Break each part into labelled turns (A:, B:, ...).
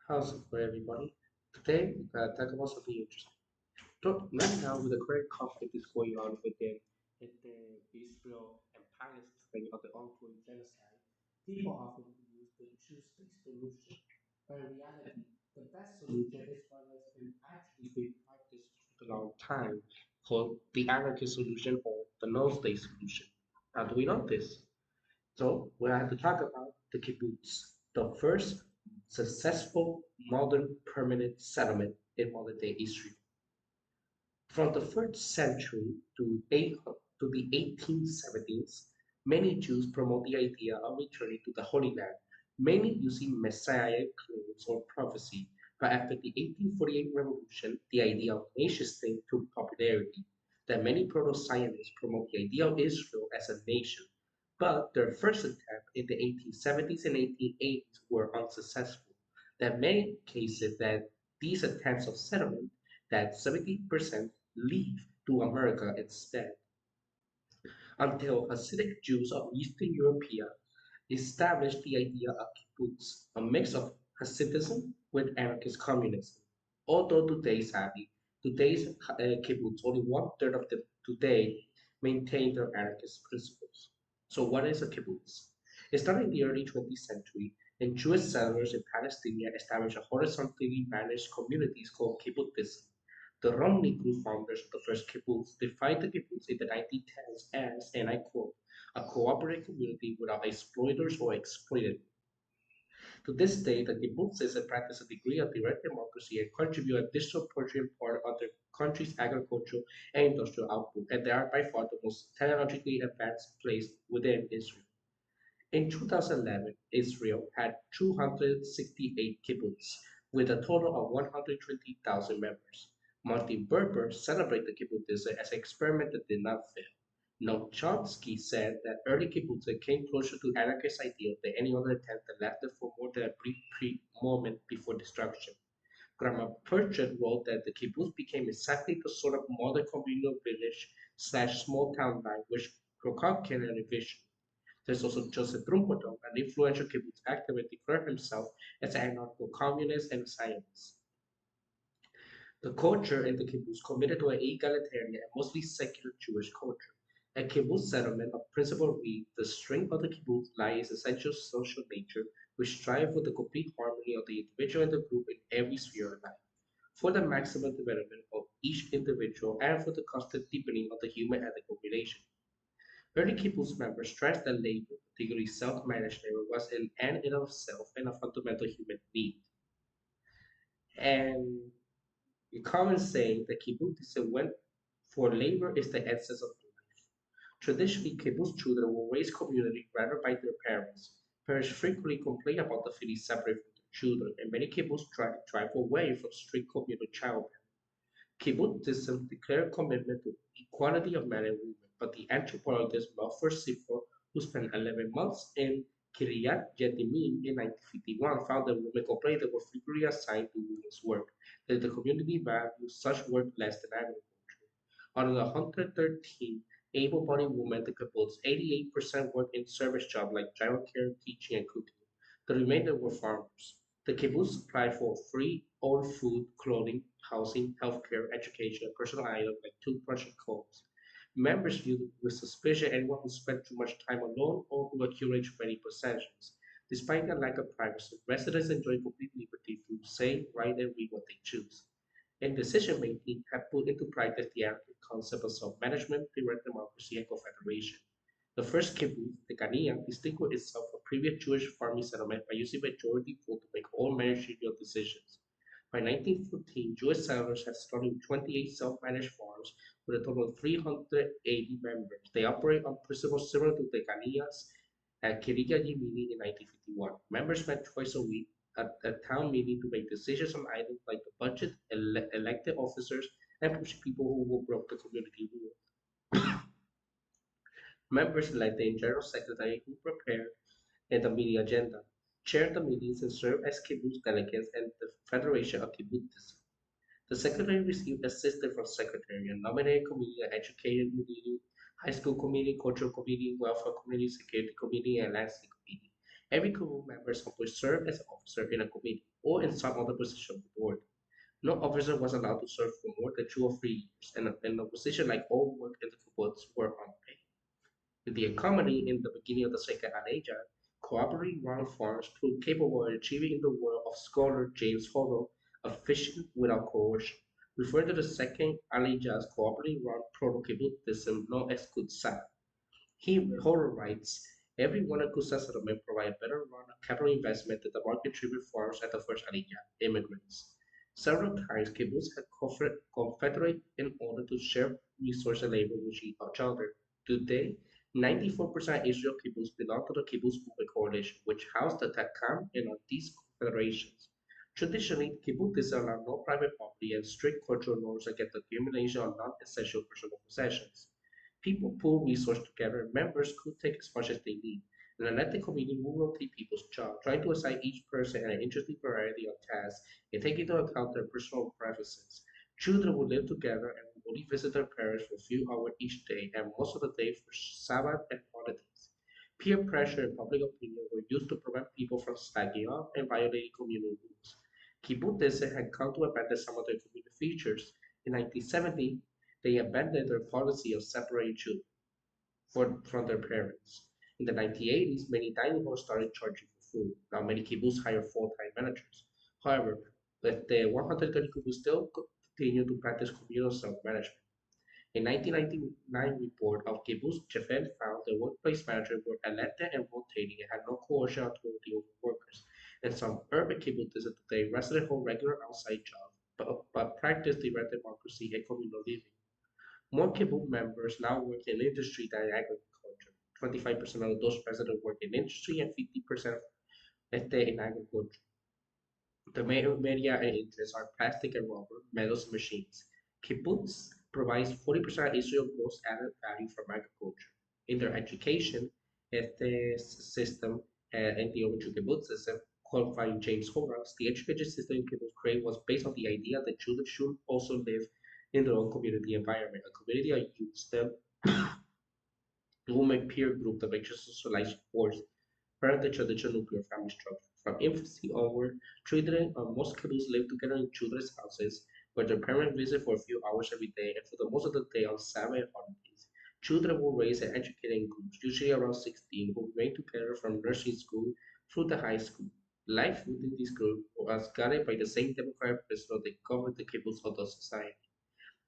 A: How's it for everybody? Today, we're going to talk about something interesting. So, right now, with the current conflict is going on within Israel and Palestine of the ongoing genocide, people often use the choose-based solution. But in reality, the best solution is one that's been actually being practiced for a long time, called the anarchist solution or the no-state solution. How do we know this? So we have to talk about the kibbutz, the first successful modern permanent settlement in modern-day Israel. From the first century to the 1870s, many Jews promote the idea of returning to the Holy Land, mainly using messianic claims or prophecy. But after the 1848 revolution, the idea of nation-state took popularity. That many proto-Zionists promote the idea of Israel as a nation, but their first attempt in the 1870s and 1880s were unsuccessful. There are many cases that these attempts of settlement that 70% leave to America instead, until Hasidic Jews of Eastern Europe established the idea of kibbutz, a mix of Hasidism with anarchist communism. Although today, sadly, today's kibbutz, only one-third of them today maintain their anarchist principles. So what is a kibbutz? It started in the early 20th century, and Jewish settlers in Palestine established a horizontally managed communities called kibbutzim. The Romney Group founders of the first kibbutz defined the kibbutz in the 1910s as, and I quote, a cooperative community without exploiters or exploited. To this day, the kibbutzes practice a degree of direct democracy and contribute a disproportionate part of the country's agricultural and industrial output, and they are by far the most technologically advanced place within Israel. In 2011, Israel had 268 kibbutz, with a total of 120,000 members. Martin Berber celebrated the kibbutz as an experiment that did not fail. Noam Chomsky said that early kibbutz came closer to anarchist ideal than any other attempt that lasted for more than a brief moment before destruction. Grandma Purchett wrote that the kibbutz became exactly the sort of modern communal village slash small town life which Kropotkin had envisioned. There's also Joseph Trumpeter, an influential kibbutz activist, declared himself as an anarcho-communist and Zionist. The culture in the kibbutz committed to an egalitarian and mostly secular Jewish culture. A kibbutz settlement of principle read, the strength of the kibbutz lies in essential social nature, which strive for the complete harmony of the individual and the group in every sphere of life, for the maximum development of each individual and for the constant deepening of the human ethical relation. Early kibbutz members stressed that labor, particularly self-managed labor, was an end in of itself and a fundamental human need. And a common saying that kibbutzism went for labor is the essence of life. Traditionally, kibbutz children were raised communally rather by their parents. Parents frequently complain about the feeling separate from their children, and many kibbutz try to drive away from strict communal childbearing. Kibbutzism declared commitment to equality of men and women, but the anthropologist Melford, who spent 11 months in Kiryat Yearim in 1951, found that women complained they were frequently assigned to women's work, that the community valued such work less than agriculture. Out of the 113 able-bodied women in the kibbutz, 88% worked in service jobs like childcare, teaching, and cooking. The remainder were farmers. The kibbutz supplied for free all food, clothing, housing, healthcare, education, and personal items like toothbrush and combs. Members viewed with suspicion anyone who spent too much time alone or who accumulated many possessions. Despite their lack of privacy, residents enjoy complete liberty to say, write, and read what they choose. In decision making, have put into practice the Arab concept of self-management, direct democracy, and confederation. The first kibbutz, the Ghanaian, distinguished itself from previous Jewish farming settlement by using majority vote to make all managerial decisions. By 1914, Jewish settlers had started 28 self-managed farms with a total of 380 members. They operate on principles similar to the Ghanaians at Kirija meeting in 1951. Members met twice a week at a town meeting to make decisions on items like the budget, elected officers, and push people who broke the community rules. Members elect the general secretary who prepared the meeting agenda, chaired the meetings, and served as kibbutz delegates and the Federation of Kibbutzim. The secretary received assistance from secretary, a nominating committee, an education committee, high school committee, cultural committee, welfare committee, security committee, and landscape committee. Every kibbutz member simply served as an officer in a committee or in some other position of the board. No officer was allowed to serve for more than 2 or 3 years, and a position like all work in the kibbutz were unpaid. With the economy in the beginning of the second Aleja, cooperative run farms proved capable of achieving in the word of scholar James Horrox, efficient without coercion, referring to the second Aleja's cooperative run proto-kibbutzism known as Kutzah. Horror writes, every one of Kusa's settlement provided better run of capital investment than the market-driven farms at the first Aliyah, immigrants. Several times, kibbutz had confederate in order to share resource and labor with each other. Today, 94% of Israel kibbutz belong to the Kibbutz Movement Coalition, which housed the Takam and are these confederations. Traditionally, kibbutzes allow no private property and strict cultural norms against the accumulation of non-essential personal possessions. People pool resources together, and members could take as much as they need. An elected committee will rotate people's job, trying to assign each person an interesting variety of tasks and take into account their personal preferences. Children will live together and will only visit their parents for a few hours each day, and most of the day for Sabbath and holidays. Peer pressure and public opinion were used to prevent people from slacking off and violating communal rules. Kibbutzes had come to abandon some of their community features. In 1970, they abandoned their policy of separating children from their parents. In the 1980s, many dining halls started charging for food. Now, many kibbutz hire full-time managers. However, the 130 kibbutz still continue to practice communal self-management. A 1999 report of Kibbutz Japan found the workplace managers were elected and rotating and had no coercion authority over workers. In some urban kibbutzes today, residents hold regular outside jobs, but practice direct democracy and communal living. More kibbutz members now work in industry than in agriculture. 25% of those residents work in industry and 50% in agriculture. The main media and interests are plastic and rubber, metals, and machines. Kibbutz provides 40% of Israel's gross added value from agriculture. In their education, the system and the original kibbutz system, qualifying James Horrox, the education system in kibbutz created was based on the idea that children should also live in their own community environment, a community of youth, them women peer group that makes socialized force part of the traditional nuclear family structure. From infancy onward, children on most kibbutz live together in children's houses, where their parents visit for a few hours every day and for the most of the day on Sabbath and holidays. Children were raised and educated in groups, usually around 16, who remain together from nursery school through the high school. Life within this group was guided by the same democratic principles that governed the kibbutz adult society.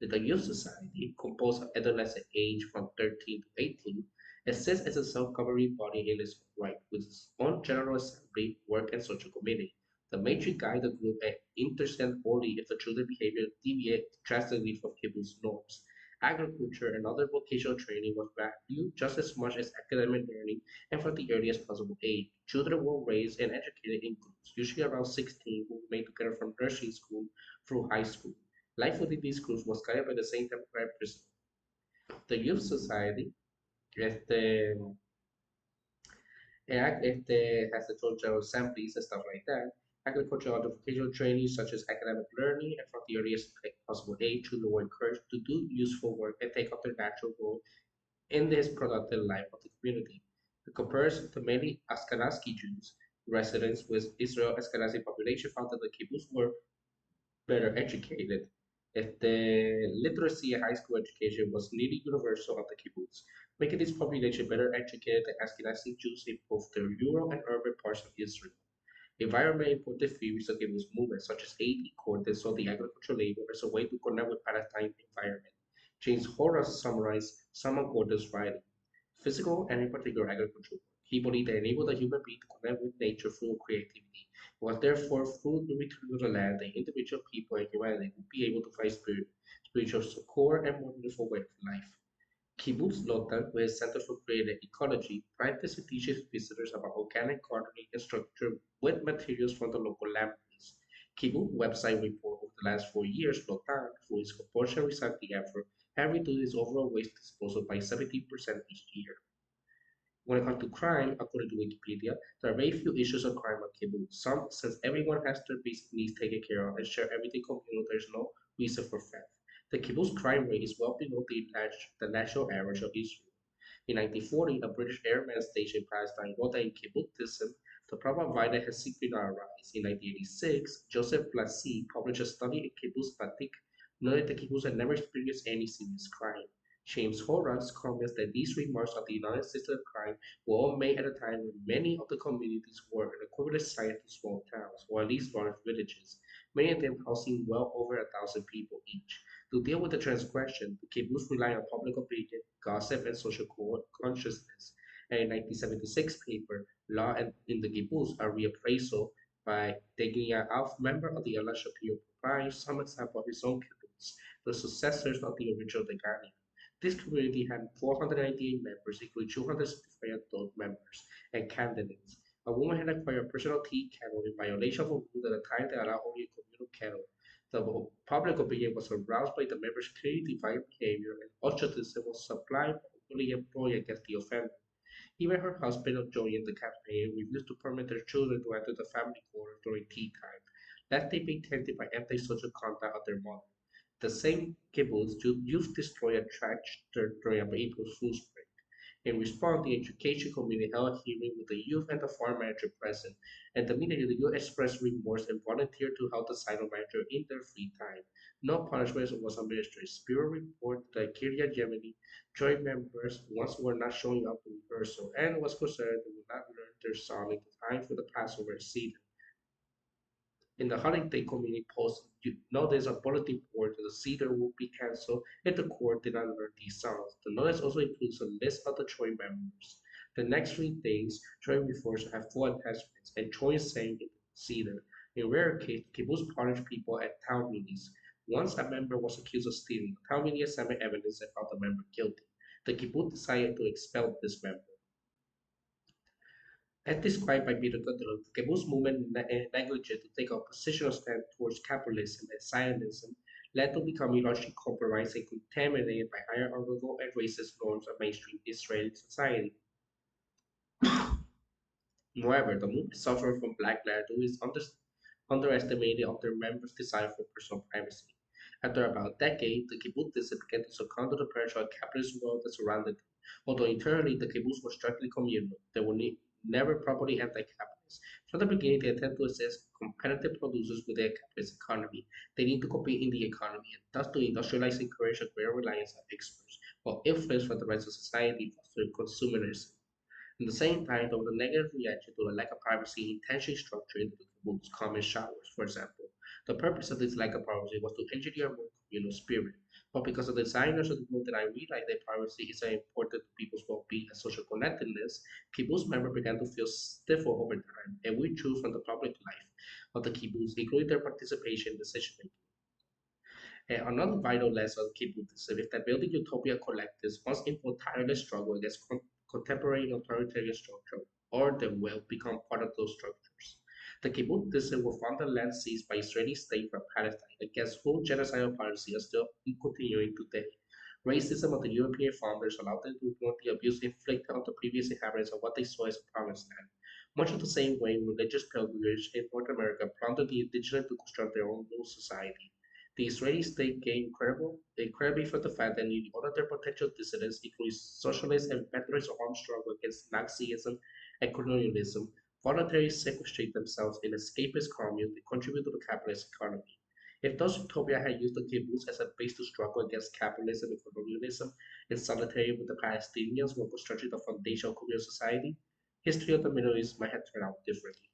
A: The Youth Society, composed of adolescent age from 13 to 18, exists as a self-governing body in its own right, with its own General Assembly, Work and Social Committee. The matrix guide the group and intercede only if the children's behavior deviates drastically from kibbutz norms. Agriculture and other vocational training was valued just as much as academic learning, and from the earliest possible age. Children were raised and educated in groups, usually around 16, who remained together from nursery school through high school. Life within these groups was guided by the same democratic principle. The Youth Society este, has its own general assemblies and stuff like that. Agricultural and vocational training, such as academic learning, and from the earliest possible age, children were encouraged to do useful work and take up their natural role in this productive life of the community. In comparison to many Ashkenazi Jews, residents with Israel Ashkenazi population found that the kibbutz were better educated. If the literacy and high school education was nearly universal of the kibbutz, making this population better educated than Ashkenazi Jews in both the rural and urban parts of Israel. Environment important theories of kibbutz movement, such as A.D. Cordes saw the agricultural labor as a way to connect with Palestine environment. James Horrox summarized some of Cordes' writing. Physical and in particular agricultural work. He believed that enabled the human being to connect with nature through creativity. It was therefore through the return to the land that individual people and humanity would be able to find spiritual support and more meaningful way of life. Kibbutz Lotan, with a Center for Creative Ecology, practices and teaches visitors about organic gardening and structure with materials from the local landmass. Kibbutz website report over the last 4 years, Lotan, through its compulsory recycling effort, has reduced its overall waste disposal by 17% each year. When it comes to crime, according to Wikipedia, there are very few issues of crime on kibbutz. Some, since everyone has their basic needs taken care of and share everything communal, there is no reason for theft. The kibbutz crime rate is well below the national average of Israel. In 1940, a British airman station in Palestine wrote that in kibbutzism, The problem of violence has simply not arisen. In 1986, Joseph Blassie published a study in Kibbutz Batik, noted that Kibbutz had never experienced any serious crime. James Horrox comments that these remarks of the United States of crime were all made at a time when many of the communities were an equivalent size to small towns, or at least large villages, many of them housing well over 1,000 people each. To deal with the transgression, the kibbutz relied on public opinion, gossip, and social consciousness. And in 1976 paper, Law in the Kibbutz, a reappraisal by taking an out member of the Allan Shapiro provides some example of his own kibbutz, the successors of the original Degania. This community had 498 members, including 265 adult members and candidates. A woman had acquired a personal tea kettle in violation of a rule at a time that allowed only a communal kettle. The public opinion was aroused by the members' clearly defined behavior, and ostracism was supplied openly employed against the offender. Even her husband joined the campaign and refused to permit their children to enter the family quarters during tea time, lest they be tempted by antisocial conduct of their mother. The same kibbutz used to destroy a tractor during an April Fool's break. In response, the education community held a hearing with the youth and the farm manager present, and immediately the youth expressed remorse and volunteered to help the silo manager in their free time. No punishment was administered. Spiro reported that Kiryat Yemeni joint members once were not showing up to rehearsal and was concerned they would not learn their song in time for the Passover season. In the Huntington Community Post, notice a bulletin board that the Cedar will be cancelled if the court did not learn these songs. The notice also includes a list of the Troy members. The next 3 days, Troy reforms have full attachments, and Troy sang in Cedar. In rare case, kibbutz punished people at town meetings. Once a member was accused of stealing, the town meeting examined evidence and found the member guilty. The kibbutz decided to expel this member. As described by Peter Butler, the Kibbutz movement negligence to take a positional stand towards capitalism and Zionism led to becoming largely compromised and contaminated by hierarchical and racist norms of mainstream Israeli society. Moreover, the movement suffered from backlash due to its underestimating of their members' desire for personal privacy. After about a decade, the kibbutzim began to succumb to the pressure of the capitalist world that surrounded them. Although internally the kibbutz were strictly communal, they were never properly anti-capitalist. From the beginning, they attempted to assist competitive producers with their capitalist economy. They need to compete in the economy, and thus to industrialize encourage a greater reliance on experts, while influence from the rest of society fostered consumerism. At the same time, there was a negative reaction to the lack of privacy intentionally structured into the kibbutz common showers, for example. The purpose of this lack of privacy was to engineer a more communal spirit, but because the designers of the movement did not realize that privacy is important to people's well-being and social connectedness, kibbutz members began to feel stiffer over time and withdrew from the public life of the kibbutz, including their participation in decision-making. And another vital lesson of Kibbutzism is that building utopia collectives must involve tireless struggle against contemporary authoritarian structure, or they will become part of those structures. The Kibbutzism will found the land seized by Israeli state from Palestine, against whose genocidal policy is still continuing today. Racism of the European founders allowed them to ignore the abuse inflicted on the previous inhabitants of what they saw as a promised land. Much of the same way religious pilgrimage in North America plundered the indigenous to construct their own new society. The Israeli state gained incredibly from the fact that nearly all of their potential dissidents, including socialists and veterans of armed struggle against Nazism and colonialism, voluntarily sequestrate themselves in escapist communes that contribute to the capitalist economy. If those utopia had used the kibbutz as a base to struggle against capitalism and colonialism in solidarity with the Palestinians while constructing the foundation of communal society, history of the Middle East might have turned out differently.